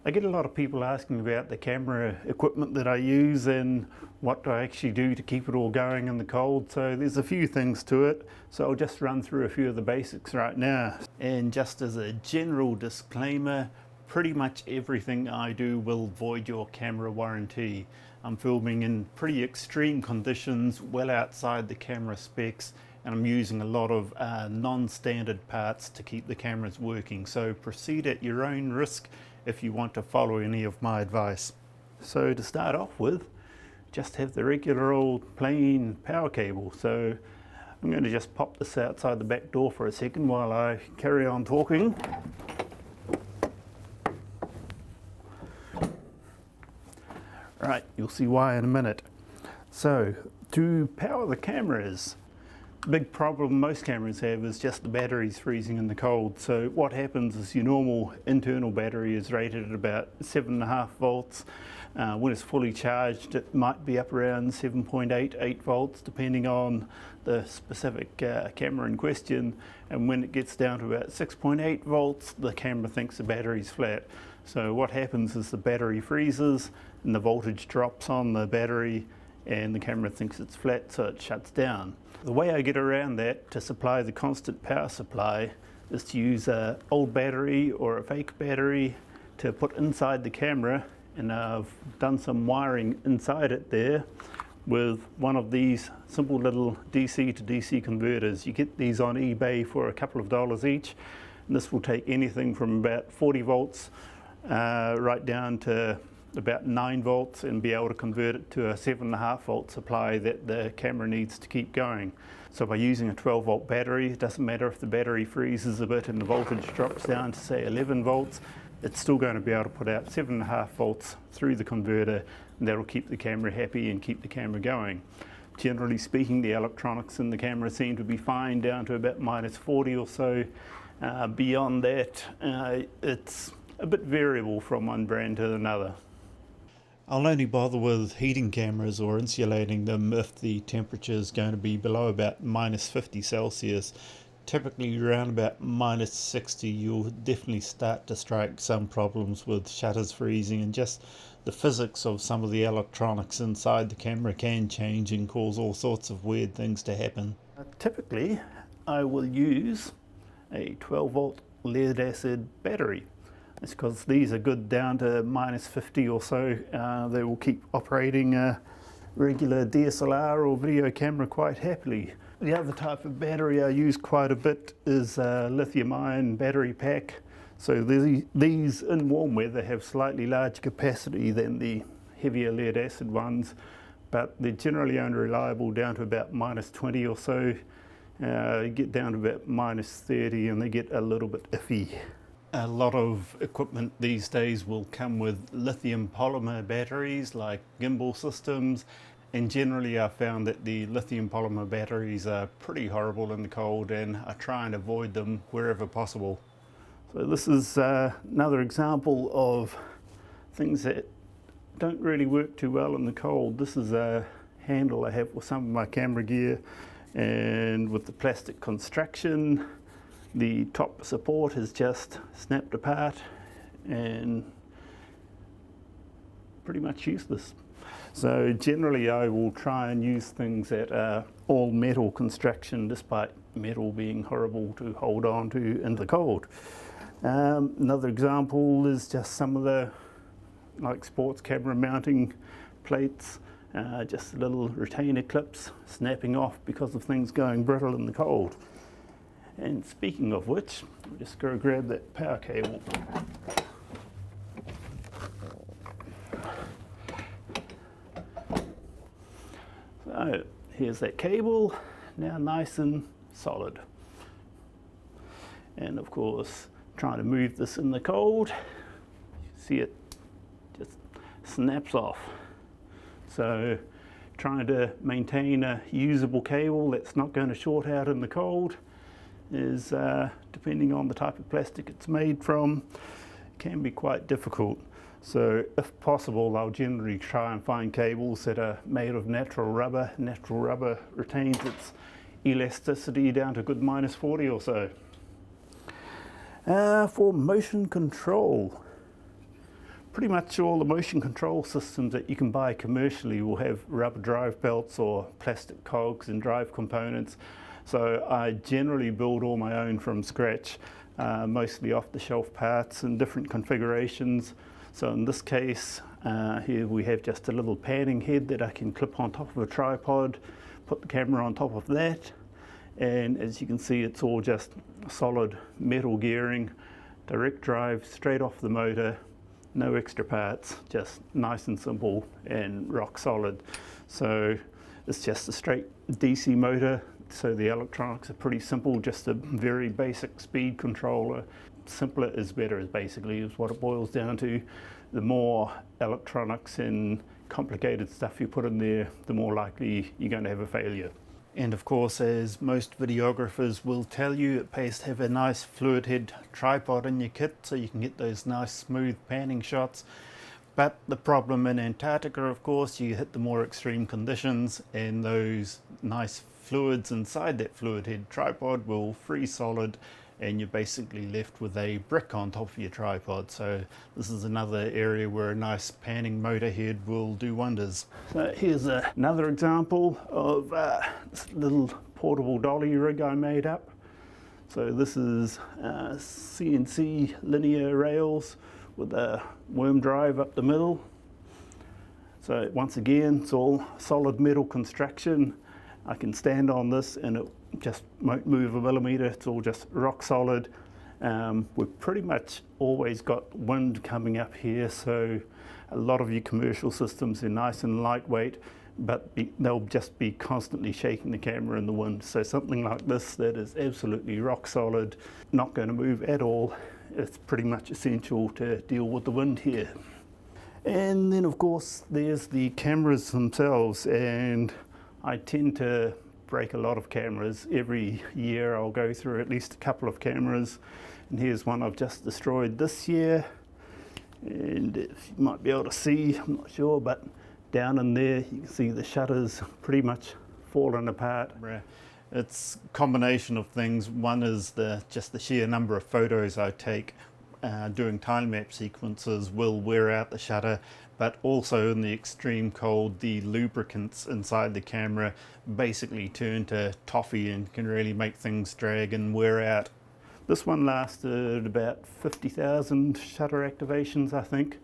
I get a lot of people asking about the camera equipment that I use and what do I actually do to keep it all going in the cold. So there's a few things to it. So I'll just run through a few of the basics right now. And just as a general disclaimer, pretty much everything I do will void your camera warranty. I'm filming in pretty extreme conditions, well outside the camera specs, and I'm using a lot of non-standard parts to keep the cameras working. So proceed at your own risk if you want to follow any of my advice. So to start off with, just have the regular old plain power cable. So I'm going to just pop this outside the back door for a second while I carry on talking. Right, you'll see why in a minute. So to power the cameras, big problem most cameras have is just the batteries freezing in the cold. So what happens is your normal internal battery is rated at about 7.5 volts. When it's fully charged, it might be up around 7.8 volts, depending on the specific camera in question. And when it gets down to about 6.8 volts, the camera thinks the battery's flat. So what happens is the battery freezes and the voltage drops on the battery and the camera thinks it's flat, so it shuts down. The way I get around that to supply the constant power supply is to use an old battery or a fake battery to put inside the camera, and I've done some wiring inside it there with one of these simple little DC to DC converters. You get these on eBay for a couple of dollars each, and this will take anything from about 40 volts right down to about 9 volts and be able to convert it to a 7.5 volt supply that the camera needs to keep going. So by using a 12 volt battery, it doesn't matter if the battery freezes a bit and the voltage drops down to say 11 volts, it's still going to be able to put out 7.5 volts through the converter, and that'll keep the camera happy and keep the camera going. Generally speaking, the electronics in the camera seem to be fine down to about -40 or so. Beyond that, it's a bit variable from one brand to another. I'll only bother with heating cameras or insulating them if the temperature is going to be below about -50 Celsius. Typically around about -60 you'll definitely start to strike some problems with shutters freezing, and just the physics of some of the electronics inside the camera can change and cause all sorts of weird things to happen. Typically I will use a 12 volt lead acid battery. It's because these are good down to -50 or so. They will keep operating a regular DSLR or video camera quite happily. The other type of battery I use quite a bit is a lithium-ion battery pack. So these in warm weather have slightly larger capacity than the heavier lead acid ones, but they're generally only reliable down to about -20 or so. You get down to about -30 and they get a little bit iffy. A lot of equipment these days will come with lithium polymer batteries like gimbal systems, and generally I found that the lithium polymer batteries are pretty horrible in the cold, and I try and avoid them wherever possible. So this is another example of things that don't really work too well in the cold. This is a handle I have for some of my camera gear, and with the plastic construction, the top support is just snapped apart and pretty much useless. So generally I will try and use things that are all metal construction, despite metal being horrible to hold on to in the cold. Another example is just some of the sports camera mounting plates, just little retainer clips snapping off because of things going brittle in the cold. And speaking of which, I'm just going to grab that power cable. So here's that cable, now nice and solid. And of course, trying to move this in the cold, you see it just snaps off. So trying to maintain a usable cable that's not going to short out in the cold is, depending on the type of plastic it's made from, can be quite difficult. So if possible, I'll generally try and find cables that are made of natural rubber. Natural rubber retains its elasticity down to good -40 or so. For motion control, Pretty much all the motion control systems that you can buy commercially will have rubber drive belts or plastic cogs and drive components. So I generally build all my own from scratch, mostly off-the-shelf parts and different configurations. So in this case, here we have just a little panning head that I can clip on top of a tripod, put the camera on top of that, and as you can see, it's all just solid metal gearing, direct drive straight off the motor, no extra parts, just nice and simple and rock solid. So it's just a straight DC motor, so the electronics are pretty simple, just a very basic speed controller. Simpler is better, basically, is what it boils down to. The more electronics and complicated stuff you put in there, the more likely you're going to have a failure. And of course, as most videographers will tell you, it pays to have a nice fluid head tripod in your kit so you can get those nice smooth panning shots. But the problem in Antarctica, of course, you hit the more extreme conditions and those nice fluids inside that fluid head tripod will freeze solid, and you're basically left with a brick on top of your tripod. So this is another area where a nice panning motor head will do wonders. So here's another example of this little portable dolly rig I made up. So this is CNC linear rails with a worm drive up the middle. So once again, it's all solid metal construction. I can stand on this and it just won't move a millimeter. It's all just rock solid. We've pretty much always got wind coming up here, so a lot of your commercial systems are nice and lightweight, but they'll just be constantly shaking the camera in the wind. So something like this that is absolutely rock solid, not going to move at all, it's pretty much essential to deal with the wind here. And then of course there's the cameras themselves, and I tend to break a lot of cameras. Every year I'll go through at least a couple of cameras, and here's one I've just destroyed this year. And if you might be able to see, I'm not sure, but down in there you can see the shutters pretty much falling apart. It's a combination of things. One is just the sheer number of photos I take doing time-lapse sequences will wear out the shutter, but also in the extreme cold, the lubricants inside the camera basically turn to toffee and can really make things drag and wear out. This one lasted about 50,000 shutter activations, I think,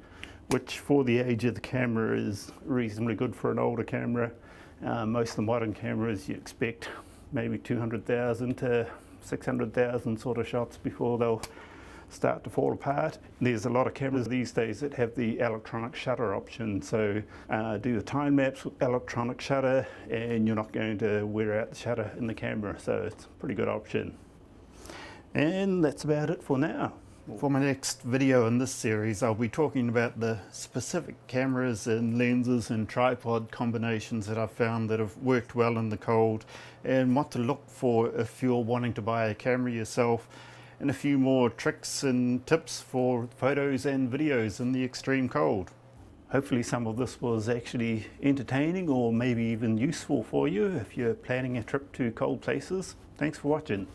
which for the age of the camera is reasonably good for an older camera. Most of the modern cameras you expect maybe 200,000 to 600,000 sort of shots before they'll start to fall apart. There's a lot of cameras these days that have the electronic shutter option, so do the time-lapse with electronic shutter and you're not going to wear out the shutter in the camera, so it's a pretty good option. And that's about it for now. For my next video in this series, I'll be talking about the specific cameras and lenses and tripod combinations that I've found that have worked well in the cold, and what to look for if you're wanting to buy a camera yourself, and a few more tricks and tips for photos and videos in the extreme cold. Hopefully some of this was actually entertaining or maybe even useful for you if you're planning a trip to cold places. Thanks for watching.